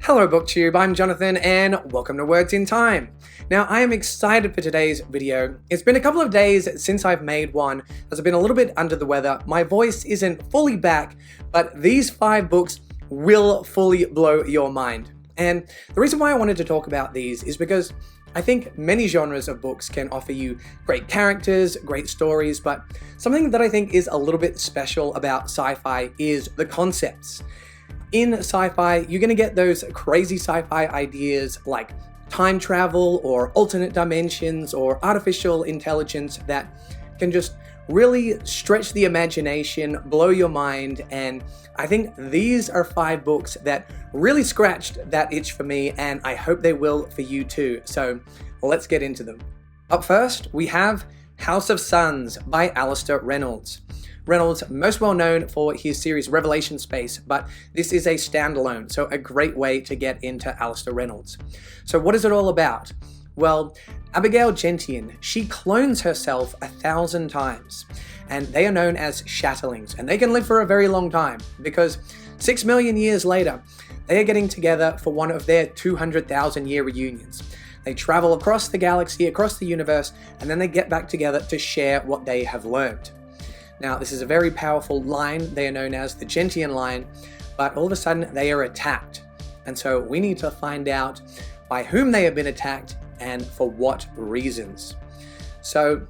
Hello BookTube, I'm Jonathan and welcome to Words in Time. Now I am excited for today's video. It's been a couple of days since I've made one as I've been a little bit under the weather. My voice isn't fully back, but these 5 books will fully blow your mind. And the reason why I wanted to talk about these is because I think many genres of books can offer you great characters, great stories, but something that I think is a little bit special about sci-fi is the concepts. In sci-fi, you're going to get those crazy sci-fi ideas like time travel or alternate dimensions or artificial intelligence that can just really stretch the imagination, blow your mind, and I think these are 5 books that really scratched that itch for me, and I hope they will for you too. So let's get into them. Up first, we have House of Suns by Alastair Reynolds. Reynolds, most well known for his series Revelation Space, but this is a standalone, so a great way to get into Alastair Reynolds. So what is it all about? Well, Abigail Gentian, she clones herself 1,000 times, and they are known as Shatterlings, and they can live for a very long time, because 6 million years later, they are getting together for one of their 200,000 year reunions. They travel across the galaxy, across the universe, and then they get back together to share what they have learned. Now, this is a very powerful line. They are known as the Gentian line, but all of a sudden they are attacked. And so we need to find out by whom they have been attacked and for what reasons. So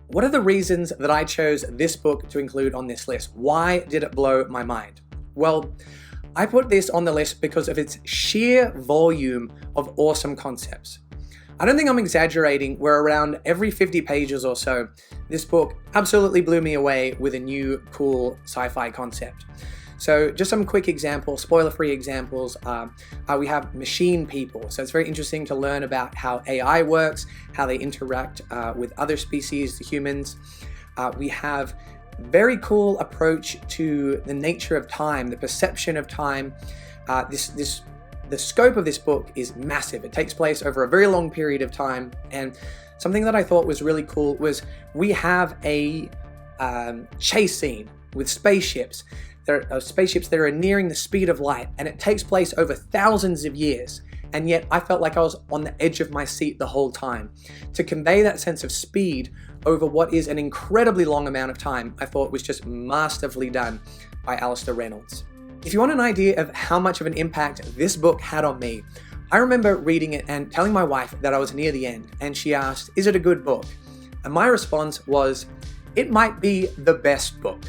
what are the reasons that I chose this book to include on this list? Why did it blow my mind? Well, I put this on the list because of its sheer volume of awesome concepts. I don't think I'm exaggerating, where around every 50 pages or so, this book absolutely blew me away with a new, cool sci-fi concept. So just some quick examples, spoiler-free examples. We have machine people. So it's very interesting to learn about how AI works, how they interact with other species, the humans. We have very cool approach to the nature of time, the perception of time. The scope of this book is massive. It takes place over a very long period of time, and something that I thought was really cool was we have a chase scene with spaceships. There are spaceships that are nearing the speed of light, and it takes place over thousands of years, and yet I felt like I was on the edge of my seat the whole time. To convey that sense of speed over what is an incredibly long amount of time, I thought was just masterfully done by Alastair Reynolds. If you want an idea of how much of an impact this book had on me, I remember reading it and telling my wife that I was near the end, and she asked, "Is it a good book?" And my response was, "It might be the best book."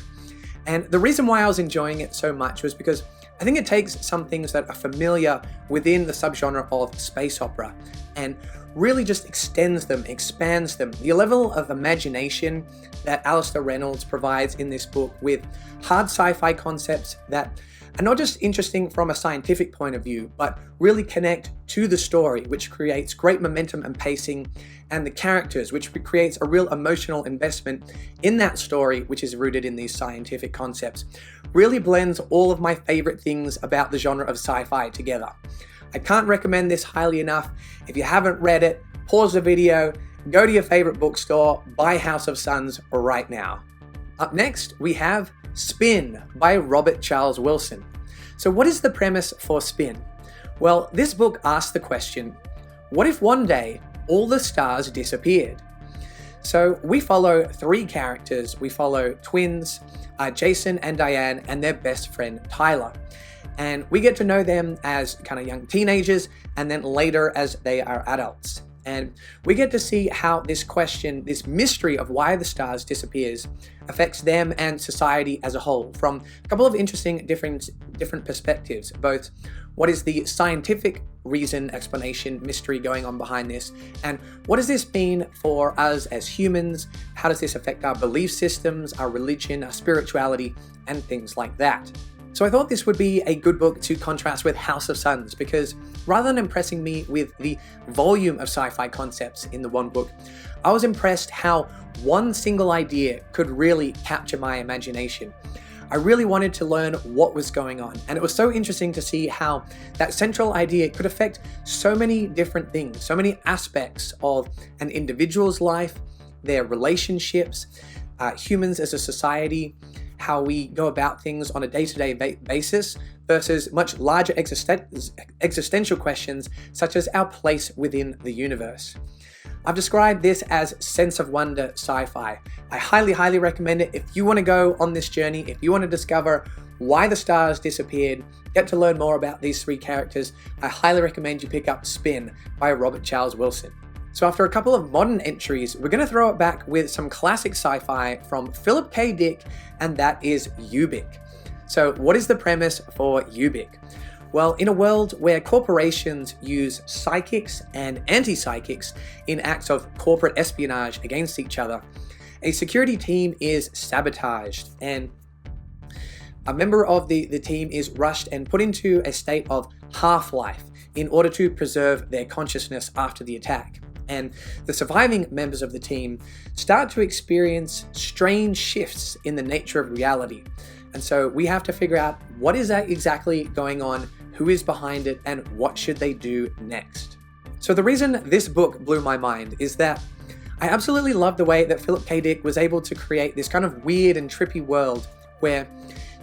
And the reason why I was enjoying it so much was because I think it takes some things that are familiar within the subgenre of space opera and really just extends them, expands them. The level of imagination that Alastair Reynolds provides in this book with hard sci-fi concepts that are not just interesting from a scientific point of view, but really connect to the story, which creates great momentum and pacing, and the characters, which creates a real emotional investment in that story, which is rooted in these scientific concepts. Really blends all of my favorite things about the genre of sci-fi together. I can't recommend this highly enough. If you haven't read it, pause the video, go to your favorite bookstore, buy House of Suns right now. Up next, we have Spin by Robert Charles Wilson. So what is the premise for Spin? Well, this book asks the question, what if one day all the stars disappeared? So we follow 3 characters. We follow twins, Jason and Diane, and their best friend Tyler. And we get to know them as kind of young teenagers and then later as they are adults. And we get to see how this question, this mystery of why the stars disappears, affects them and society as a whole from a couple of interesting different perspectives, both what is the scientific reason, explanation, mystery going on behind this, and what does this mean for us as humans? How does this affect our belief systems, our religion, our spirituality, and things like that? So I thought this would be a good book to contrast with House of Suns because rather than impressing me with the volume of sci-fi concepts in the one book, I was impressed how one single idea could really capture my imagination. I really wanted to learn what was going on, and it was so interesting to see how that central idea could affect so many different things, so many aspects of an individual's life, their relationships, humans as a society, how we go about things on a day-to-day basis, versus much larger existential questions such as our place within the universe. I've described this as sense of wonder sci-fi. I highly recommend it if you want to go on this journey, if you want to discover why the stars disappeared, get to learn more about these three characters. I highly recommend you pick up Spin by Robert Charles Wilson. So after a couple of modern entries, we're going to throw it back with some classic sci-fi from Philip K. Dick, and that is Ubik. So what is the premise for Ubik? Well, in a world where corporations use psychics and anti-psychics in acts of corporate espionage against each other, a security team is sabotaged, and a member of the team is rushed and put into a state of half-life in order to preserve their consciousness after the attack. And the surviving members of the team start to experience strange shifts in the nature of reality. And so we have to figure out what is that exactly going on, who is behind it, and what should they do next. So the reason this book blew my mind is that I absolutely love the way that Philip K. Dick was able to create this kind of weird and trippy world where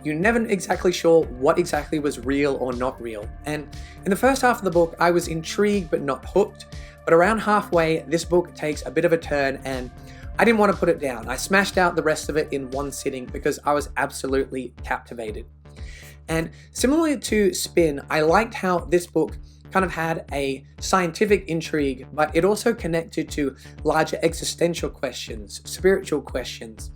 you're never exactly sure what exactly was real or not real. And in the first half of the book, I was intrigued but not hooked. But around halfway, this book takes a bit of a turn and I didn't want to put it down. I smashed out the rest of it in one sitting because I was absolutely captivated. And similarly to Spin, I liked how this book kind of had a scientific intrigue, but it also connected to larger existential questions, spiritual questions.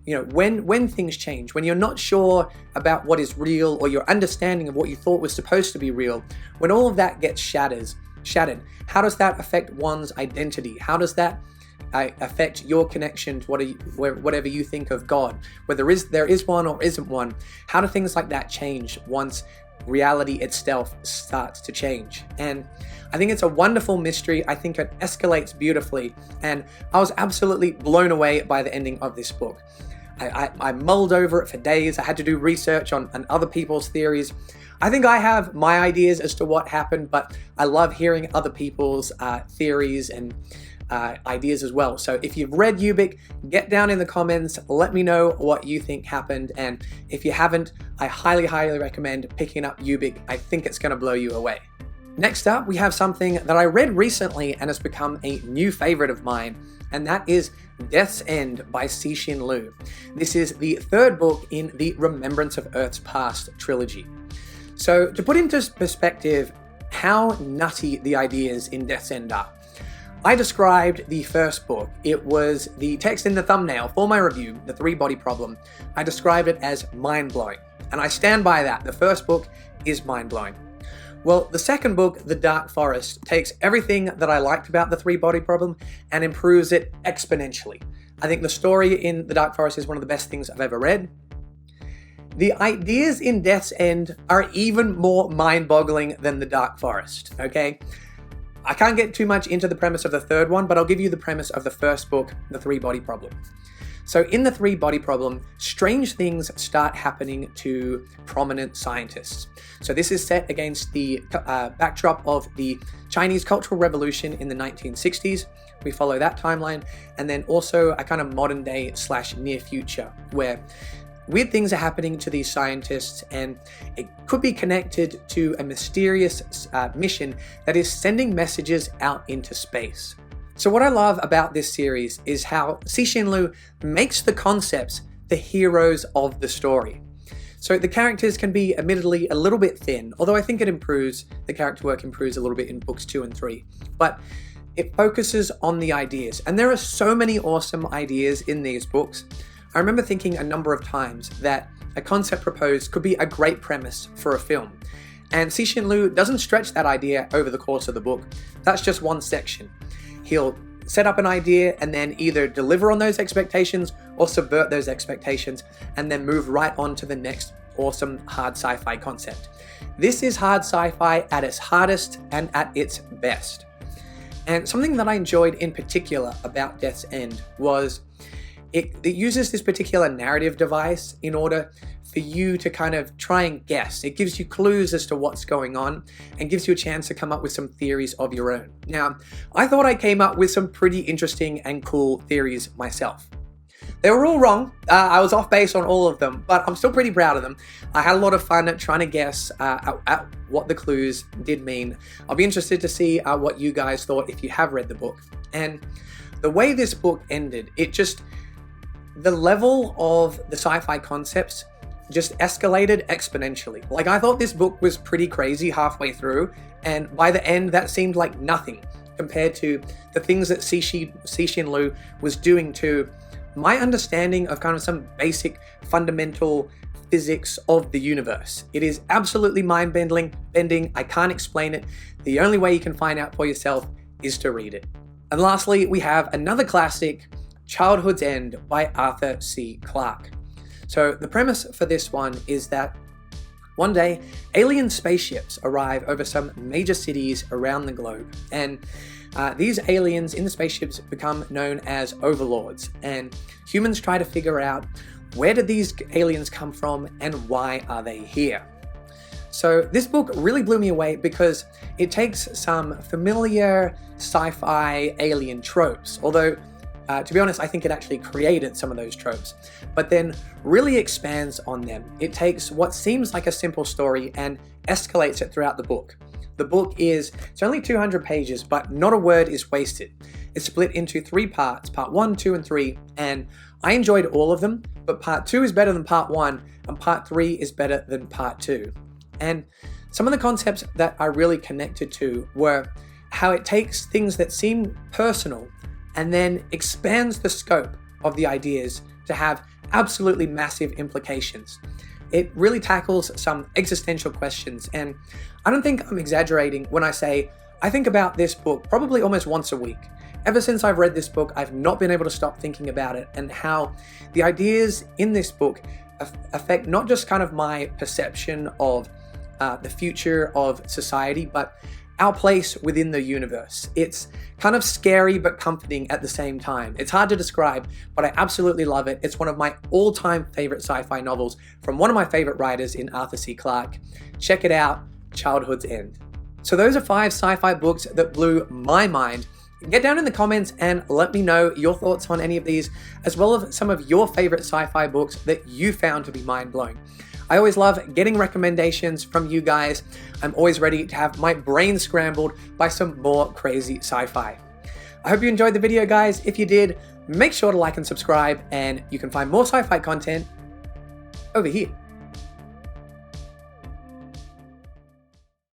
You know, when things change, when you're not sure about what is real or your understanding of what you thought was supposed to be real, when all of that gets shattered, how does that affect one's identity? How does that affect your connection to whatever you think of God? Whether there is one or isn't one, how do things like that change once reality itself starts to change? And I think it's a wonderful mystery. I think it escalates beautifully, and I was absolutely blown away by the ending of this book. I mulled over it for days. I had to do research on other people's theories. I think I have my ideas as to what happened, but I love hearing other people's theories and ideas as well. So if you've read Ubik, get down in the comments, let me know what you think happened. And if you haven't, I highly recommend picking up Ubik. I think it's going to blow you away. Next up, we have something that I read recently and has become a new favorite of mine, and that is Death's End by Cixin Liu. This is the third book in the Remembrance of Earth's Past trilogy. So to put into perspective how nutty the ideas in Death's End are, I described the first book. It was the text in the thumbnail for my review, The Three-Body Problem. I described it as mind-blowing, and I stand by that. The first book is mind-blowing. Well, the second book, The Dark Forest, takes everything that I liked about The Three-Body Problem and improves it exponentially. I think the story in The Dark Forest is one of the best things I've ever read. The ideas in Death's End are even more mind-boggling than The Dark Forest, okay? I can't get too much into the premise of the third one, but I'll give you the premise of the first book, The Three-Body Problem. So in The Three-Body Problem, strange things start happening to prominent scientists. So this is set against the backdrop of the Chinese Cultural Revolution in the 1960s. We follow that timeline, and then also a kind of modern day / near future where weird things are happening to these scientists, and it could be connected to a mysterious mission that is sending messages out into space. So what I love about this series is how Cixin Liu makes the concepts the heroes of the story. So the characters can be admittedly a little bit thin, although I think the character work improves a little bit in books 2 and 3, but it focuses on the ideas. And there are so many awesome ideas in these books. I remember thinking a number of times that a concept proposed could be a great premise for a film. And Cixin Liu doesn't stretch that idea over the course of the book. That's just one section. He'll set up an idea and then either deliver on those expectations or subvert those expectations and then move right on to the next awesome hard sci-fi concept. This is hard sci-fi at its hardest and at its best. And something that I enjoyed in particular about Death's End was it uses this particular narrative device in order for you to kind of try and guess. It gives you clues as to what's going on and gives you a chance to come up with some theories of your own. Now, I thought I came up with some pretty interesting and cool theories myself. They were all wrong. I was off base on all of them, but I'm still pretty proud of them. I had a lot of fun trying to guess at what the clues did mean. I'll be interested to see what you guys thought if you have read the book. And the way this book ended, the level of the sci-fi concepts just escalated exponentially. Like, I thought this book was pretty crazy halfway through, and by the end that seemed like nothing compared to the things that Cixin Liu was doing to my understanding of kind of some basic fundamental physics of the universe. It is absolutely mind-bending. I can't explain it. The only way you can find out for yourself is to read it. And lastly, we have another classic, Childhood's End by Arthur C. Clarke. So the premise for this one is that one day, alien spaceships arrive over some major cities around the globe, and these aliens in the spaceships become known as overlords, and humans try to figure out where did these aliens come from and why are they here. So this book really blew me away because it takes some familiar sci-fi alien tropes, although to be honest, I think it actually created some of those tropes, but then really expands on them. It takes what seems like a simple story and escalates it throughout the book. The book it's only 200 pages, but not a word is wasted. It's split into 3 parts, part 1, 2, and 3, and I enjoyed all of them, but part 2 is better than part 1, and part 3 is better than part 2. And some of the concepts that I really connected to were how it takes things that seem personal and then expands the scope of the ideas to have absolutely massive implications. It really tackles some existential questions, and I don't think I'm exaggerating when I say I think about this book probably almost once a week. Ever since I've read this book, I've not been able to stop thinking about it and how the ideas in this book affect not just kind of my perception of the future of society, but our place within the universe. It's kind of scary but comforting at the same time. It's hard to describe, but I absolutely love it. It's one of my all-time favorite sci-fi novels from one of my favorite writers in Arthur C. Clarke. Check it out, Childhood's End. So those are 5 sci-fi books that blew my mind. Get down in the comments and let me know your thoughts on any of these, as well as some of your favorite sci-fi books that you found to be mind-blowing. I always love getting recommendations from you guys. I'm always ready to have my brain scrambled by some more crazy sci-fi. I hope you enjoyed the video, guys. If you did, make sure to like and subscribe, and you can find more sci-fi content over here.